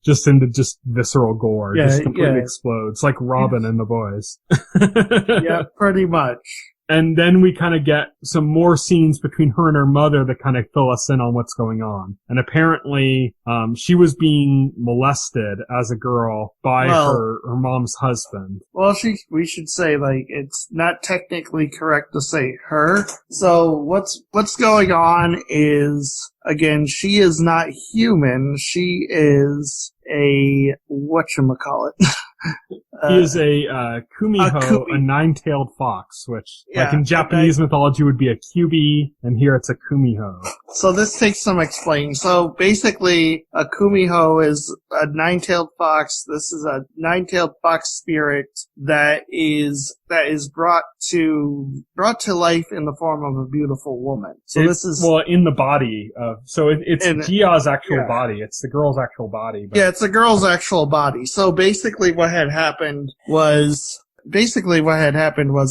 Just into just visceral gore. Yeah, just completely explodes. Like Robin and the boys. Yeah, pretty much. And then we kind of get some more scenes between her and her mother that kind of fill us in on what's going on. And apparently, she was being molested as a girl by her mom's husband. Well, we should say, like, it's not technically correct to say her. So what's going on is, again, she is not human. She is a whatchamacallit. He is a kumiho, a 9-tailed fox, which, like in Japanese mythology, would be a kyubi, and here it's a kumiho. So this takes some explaining. So basically, a kumiho is a 9-tailed fox. This is a 9-tailed fox spirit that is brought to life in the form of a beautiful woman. So this is in the body of. So it's Gia's actual body. It's the girl's actual body. But. Yeah, it's the girl's actual body. So basically, what had happened was,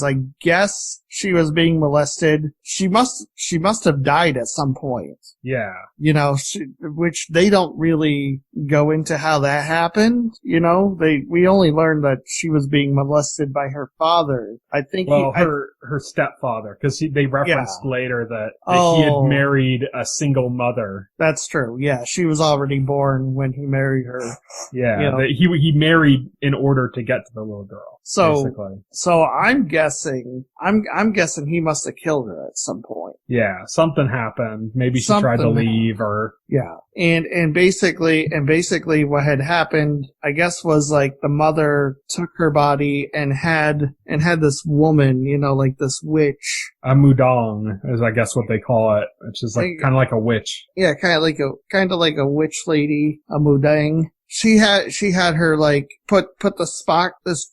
I guess she was being molested. She must have died at some point. Yeah. You know, which they don't really go into how that happened. You know, we only learned that she was being molested by her father. I think her stepfather, because they referenced later that he had married a single mother. That's true. Yeah, she was already born when he married her. Yeah, you know? He married in order to get to the little girl. So I'm guessing, I'm I'm guessing he must have killed her at some point. Yeah, something happened. Maybe she tried to leave or... Yeah. And basically what had happened, I guess, was like the mother took her body and had this woman, like this witch. A mudong is, I guess, what they call it, which is like kind of like a witch. Yeah, kind of like a witch lady, a mudang. She had her like put this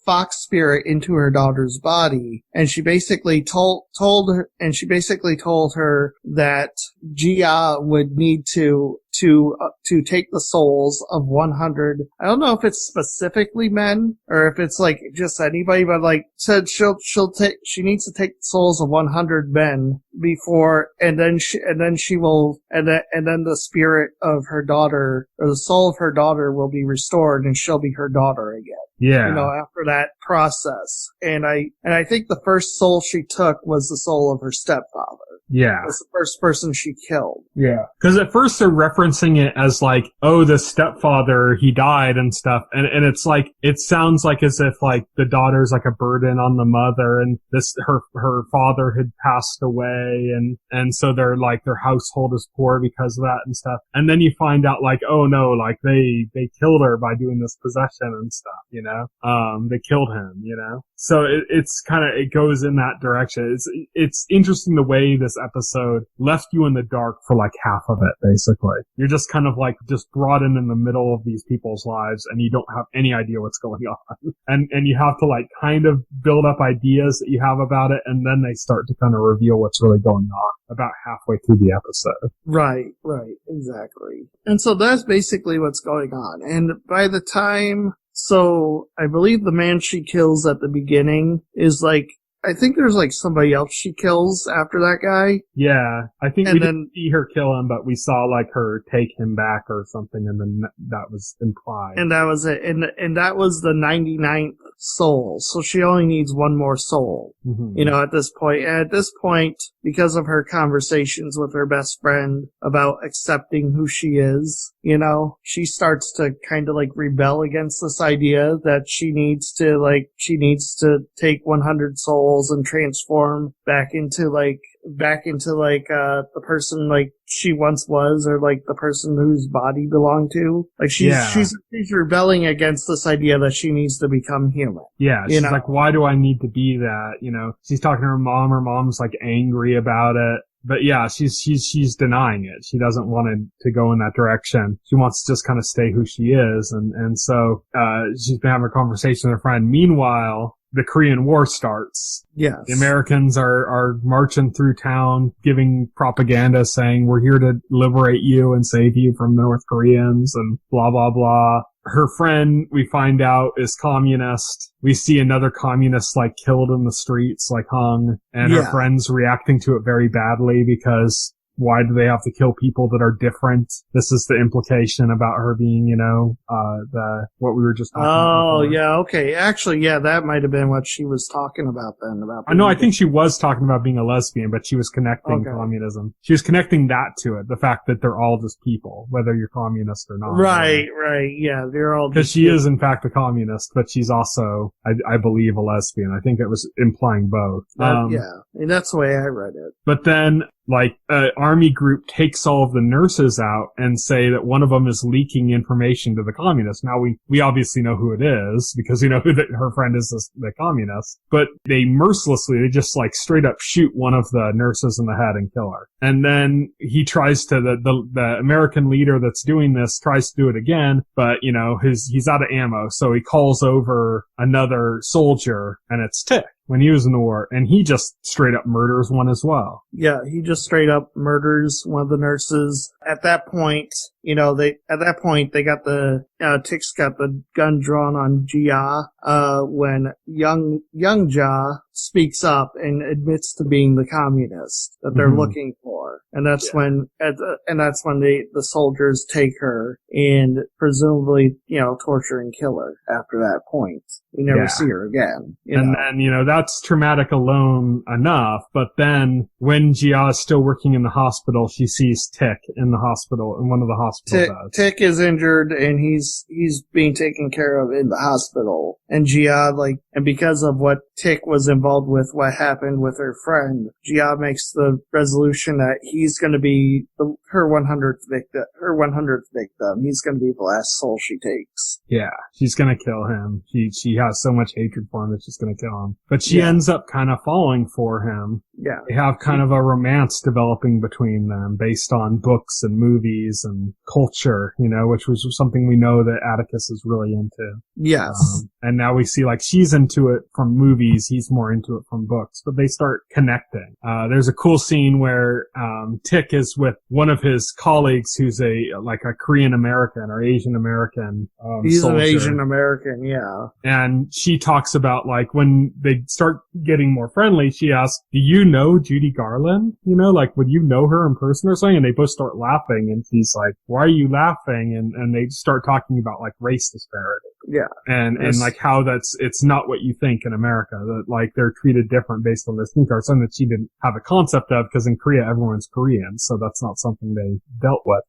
fox spirit into her daughter's body, and she basically told her that Jia would need to take the souls of 100. I don't know if it's specifically men or if it's like just anybody, but like said she needs to take the souls of 100 men before, and then the spirit of her daughter, or the soul of her daughter, will be restored and she'll be her daughter again. Yeah. After that process. And I think the first soul she took was the soul of her stepfather. Yeah. That's the first person she killed. Yeah. Because at first they're referencing it as like, oh, the stepfather, he died and stuff. And it's like, it sounds like as if like the daughter's like a burden on the mother, and her father had passed away, and so they're like, their household is poor because of that and stuff. And then you find out like, oh no, like they killed her by doing this possession and stuff, they killed him, So it's kind of, it goes in that direction. It's interesting the way this episode left you in the dark for like half of it, basically. You're just kind of like just brought in the middle of these people's lives, and you don't have any idea what's going on. And you have to like kind of build up ideas that you have about it, and then they start to kind of reveal what's really going on about halfway through the episode. Right, exactly. And so that's basically what's going on. And by the time, so I believe the man she kills at the beginning is like, I think there's like somebody else she kills after that guy. Yeah, I think we didn't see her kill him, but we saw like her take him back or something, and then that was implied. And that was it. And that was the 99th soul. So she only needs one more soul. Mm-hmm. At this point. And at this point, because of her conversations with her best friend about accepting who she is, she starts to kind of like rebel against this idea that she needs to take 100 souls and transform back into the person like she once was, or like the person whose body belonged to. Like she's rebelling against this idea that she needs to become human. Yeah, she's like, why do I need to be that? She's talking to her mom. Her mom's like angry about it. But yeah, she's denying it. She doesn't want to go in that direction. She wants to just kind of stay who she is. And so, she's been having a conversation with her friend. Meanwhile, the Korean War starts. Yes. The Americans are marching through town, giving propaganda saying, we're here to liberate you and save you from the North Koreans and blah, blah, blah. Her friend, we find out, is communist. We see another communist, like, killed in the streets, like, hung. And her friend's reacting to it very badly because why do they have to kill people that are different? This is the implication about her being, what we were just talking about. Oh, yeah, okay. Actually, yeah, that might have been what she was talking about then. I think she was talking about being a lesbian, but she was connecting communism. She was connecting that to it, the fact that they're all just people, whether you're communist or not. Right, yeah, they're all because she is, in fact, a communist, but she's also, I believe, a lesbian. I think it was implying both. Yeah, and that's the way I read it. But then, like, an army group takes all of the nurses out and say that one of them is leaking information to the communists. Now, we obviously know who it is because we know that her friend is the communist, but they just like straight up shoot one of the nurses in the head and kill her. And then he tries to, the American leader that's doing this tries to do it again, but he's out of ammo. So he calls over another soldier, and it's Tick. When he was in the war, and he just straight up murders one as well. Yeah, he just straight up murders one of the nurses. At that point, they got Tick's got the gun drawn on Jia, when young Jia speaks up and admits to being the communist that they're looking for. And that's when the soldiers take her and presumably, torture and kill her after that point. We never see her again. And then, that's traumatic alone enough. But then when Jia is still working in the hospital, she sees Tick in the hospital, in one of the hospital beds. Tick is injured and he's he's being taken care of in the hospital. And Gia, and because of what Tick was involved with, what happened with her friend, Gia makes the resolution that he's going to be her 100th victim. He's going to be the last soul she takes. Yeah, she's going to kill him. She has so much hatred for him that she's going to kill him. But she ends up kind of falling for him. Yeah. They have kind of a romance developing between them based on books and movies and culture, which was something we know that Atticus is really into. Yes. And now we see she's into it from movies, he's more into it from books, but they start connecting. There's a cool scene where Tick is with one of his colleagues who's a Korean American or Asian American he's soldier. an Asian American, yeah. And she talks about when they start getting more friendly, she asks, do you know Judy Garland? Would you know her in person or something? And they both start laughing, and she's like, why are you laughing? And they start talking about race disparity. Yeah. And how it's not what you think in America, that they're treated different based on their skin color, something that she didn't have a concept of, because in Korea everyone's Korean, so that's not something they dealt with,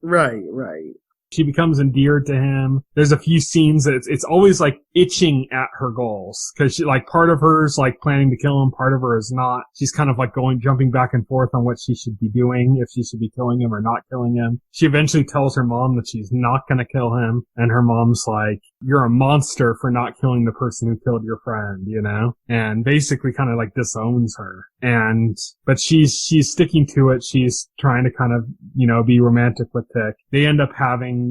Right. She becomes endeared to him. There's a few scenes that it's always itching at her goals. Cause she, part of her is planning to kill him, part of her is not. She's kind of jumping back and forth on what she should be doing, if she should be killing him or not killing him. She eventually tells her mom that she's not gonna kill him, and her mom's like, you're a monster for not killing the person who killed your friend, and basically kind of disowns her. But she's sticking to it. She's trying to kind of, be romantic with Tick. They end up having,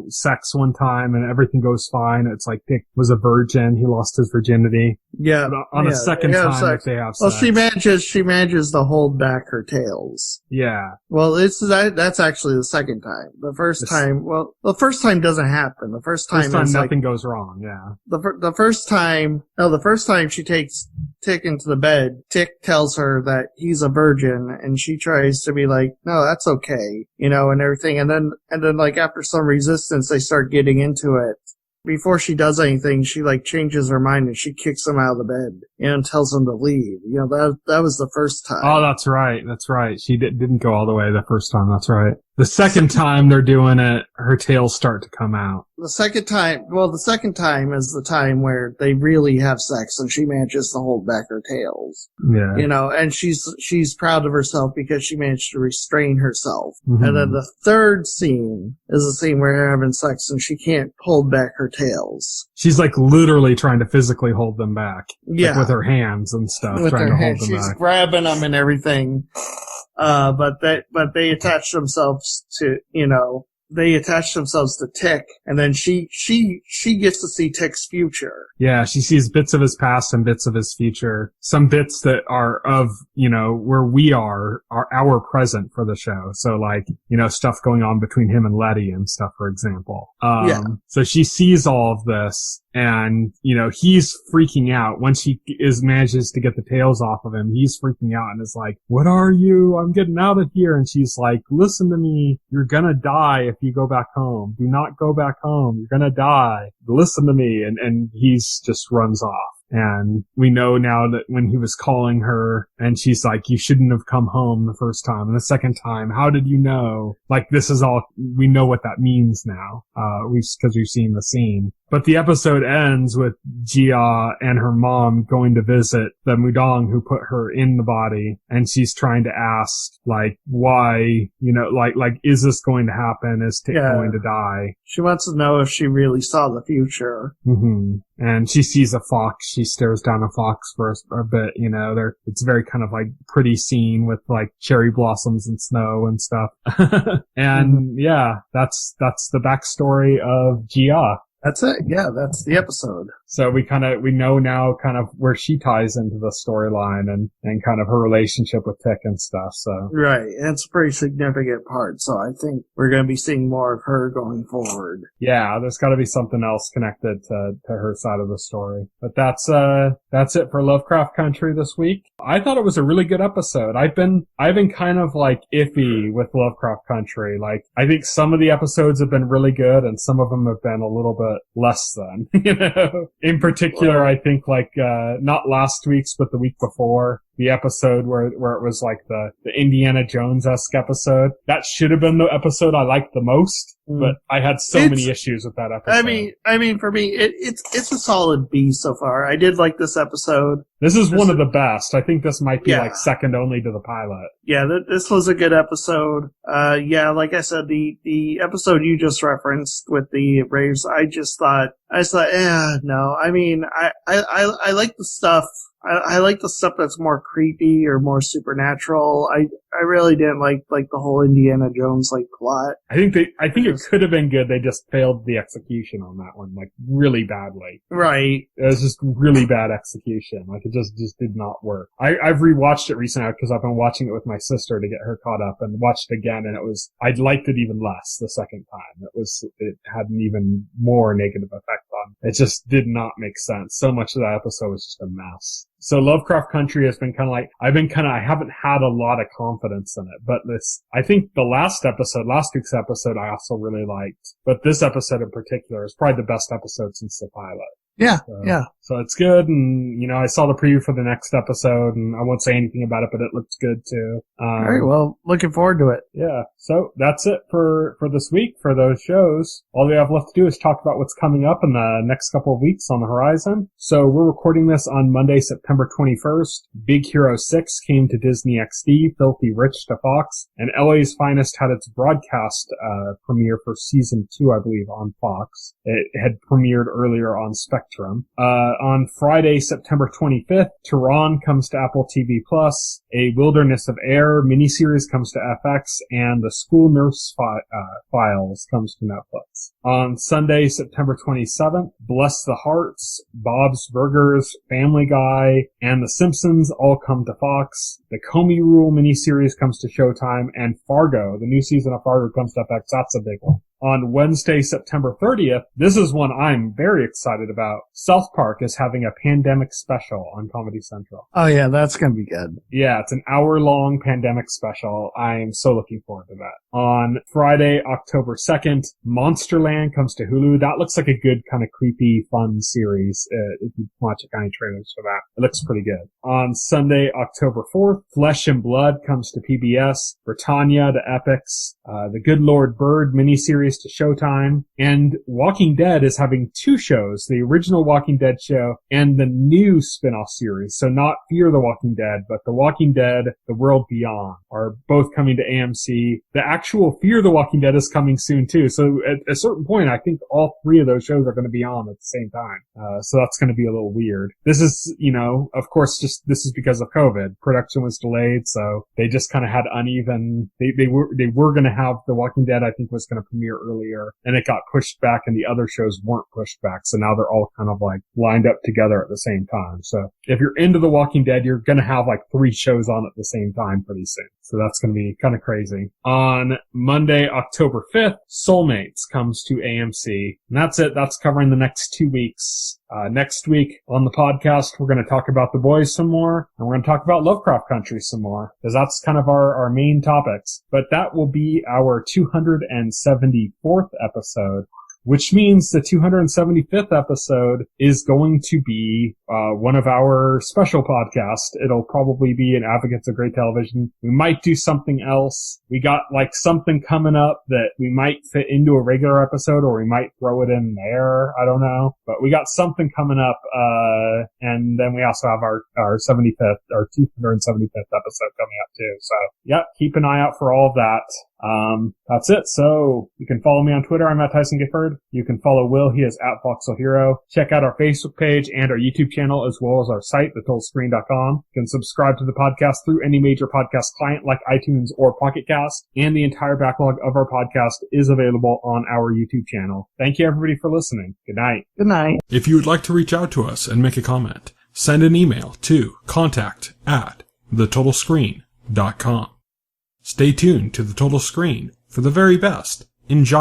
sex one time and everything goes fine. It's Tick was a virgin. He lost his virginity. Yeah. But on a second time that they have sex. Well, she manages to hold back her tails. Yeah. Well, that's actually the second time. The first time doesn't happen. The first time nothing goes wrong. Yeah. The first time she takes Tick into the bed, Tick tells her that he's a virgin, and she tries to be like, no, that's okay, and everything. And then after some resistance, they start getting into it. Before she does anything, she changes her mind and she kicks him out of the bed and tells him to leave. That was the first time. Oh, that's right. She didn't go all the way the first time. That's right. The second time they're doing it, her tails start to come out. The second time is the time where they really have sex, and she manages to hold back her tails. Yeah. And she's proud of herself because she managed to restrain herself. Mm-hmm. And then the third scene is the scene where they're having sex and she can't hold back her tails. She's literally trying to physically hold them back. Yeah. With her hands and stuff. With trying her to hands. hold them She's back. grabbing them and everything. But they attach themselves to, they attach themselves to Tick, and then she gets to see Tick's future. Yeah, she sees bits of his past and bits of his future. Some bits that are of, where we are our present for the show. So stuff going on between him and Letty and stuff, for example. So she sees all of this, and, he's freaking out. Once he manages to get the tails off of him, he's freaking out and is like, what are you? I'm getting out of here. And she's like, listen to me. You're gonna die if you go back home. Do not go back home. You're gonna die. Listen to me. And he's just runs off. And we know now that when he was calling her and she's like, you shouldn't have come home the first time. And the second time, how did you know? This is all, we know what that means now, because we've seen the scene. But the episode ends with Gia and her mom going to visit the Mudong who put her in the body, and she's trying to ask, why, is this going to happen? Is Tick going to die? She wants to know if she really saw the future. Mm-hmm. And she sees a fox. She stares down a fox for a bit, it's very kind of pretty scene with cherry blossoms and snow and stuff. And that's the backstory of Gia. That's it. Yeah, that's the episode. So we know now kind of where she ties into the storyline and kind of her relationship with Tick and stuff, so. Right. And it's a pretty significant part, so I think we're going to be seeing more of her going forward. Yeah, there's got to be something else connected to her side of the story. But that's it for Lovecraft Country this week. I thought it was a really good episode. I've been kind of iffy with Lovecraft Country. I think some of the episodes have been really good and some of them have been a little bit less than, In particular, I think not last week's, but the week before, the episode where it was like the Indiana Jones-esque episode. That should have been the episode I liked the most, but I had so many issues with that episode. I mean, for me, it's a solid B so far. I did like this episode. This is one of the best. I think this might be like second only to the pilot. Yeah, this was a good episode. Like I said, the episode you just referenced with the Braves, I just thought, no. I mean, I like the stuff. I like the stuff that's more creepy or more supernatural. I really didn't like the whole Indiana Jones plot. I think it could have been good. They just failed the execution on that one, really badly. Right. It was just really bad execution. It just did not work. I've rewatched it recently because I've been watching it with my sister to get her caught up, and watched it again, and I liked it even less the second time. It had an even more negative effect on it. It just did not make sense. So much of that episode was just a mess. So Lovecraft Country has been I haven't had a lot of confidence in it, but I think the last week's episode, I also really liked, but this episode in particular is probably the best episode since the pilot. Yeah, So it's good, and, I saw the preview for the next episode, and I won't say anything about it, but it looks good too. Very well. Looking forward to it. Yeah. So that's it for this week, for those shows. All we have left to do is talk about what's coming up in the next couple of weeks on the horizon. So we're recording this on Monday, September 21st. Big Hero 6 came to Disney XD, Filthy Rich to Fox, and LA's Finest had its broadcast premiere for season 2, I believe, on Fox. It had premiered earlier on Spectrum. On Friday, September 25th, Tehran comes to Apple TV+, A Wilderness of Air miniseries comes to FX, and The School Nurse Files comes to Netflix. On Sunday, September 27th, Bless the Hearts, Bob's Burgers, Family Guy, and The Simpsons all come to Fox. The Comey Rule miniseries comes to Showtime, and Fargo, the new season of Fargo, comes to FX. That's a big one. On Wednesday, September 30th, this is one I'm very excited about. South Park is having a pandemic special on Comedy Central. Oh yeah, that's gonna be good. Yeah, it's an hour-long pandemic special. I am so looking forward to that. On Friday, October 2nd, Monsterland comes to Hulu. That looks like a good kind of creepy, fun series. If you watch any trailers for that, it looks pretty good. On Sunday, October 4th, Flesh and Blood comes to PBS. Britannia to Epix. The Good Lord Bird miniseries to Showtime, and Walking Dead is having 2 shows, the original Walking Dead show and the new spin-off series. So not Fear the Walking Dead, but The Walking Dead, The World Beyond are both coming to AMC. The actual Fear the Walking Dead is coming soon too. So at a certain point, I think all 3 of those shows are going to be on at the same time. So that's going to be a little weird. This is, of course, this is because of COVID. Production was delayed, so they just kind of had uneven, they were going to have The Walking Dead, I think, was going to premiere earlier, and it got pushed back, and the other shows weren't pushed back, so now they're all kind of lined up together at the same time. So if you're into The Walking Dead, you're gonna have 3 shows on at the same time pretty soon. So that's gonna be kind of crazy. On Monday, October 5th, Soulmates comes to AMC, and that's it. That's covering the next 2 weeks. Next week on the podcast, we're going to talk about The Boys some more, and we're going to talk about Lovecraft Country some more, because that's kind of our main topics. But that will be our 274th episode, which means the 275th episode is going to be one of our special podcasts. It'll probably be an Advocates of Great Television. We might do something else. We got something coming up that we might fit into a regular episode, or we might throw it in there. I don't know. But we got something coming up, and then we also have our 275th episode coming up too. So yeah, keep an eye out for all of that. That's it. So you can follow me on Twitter. I'm at Tyson Gifford. You can follow Will. He is at Voxel Hero. Check out our Facebook page and our YouTube channel, as well as our site, thetotalscreen.com. You can subscribe to the podcast through any major podcast client like iTunes or Pocket Cast, and the entire backlog of our podcast is available on our YouTube channel. Thank you, everybody, for listening. Good night. Good night. If you would like to reach out to us and make a comment, send an email to contact@thetotalscreen.com. Stay tuned to The Total Screen for the very best. Enjoy.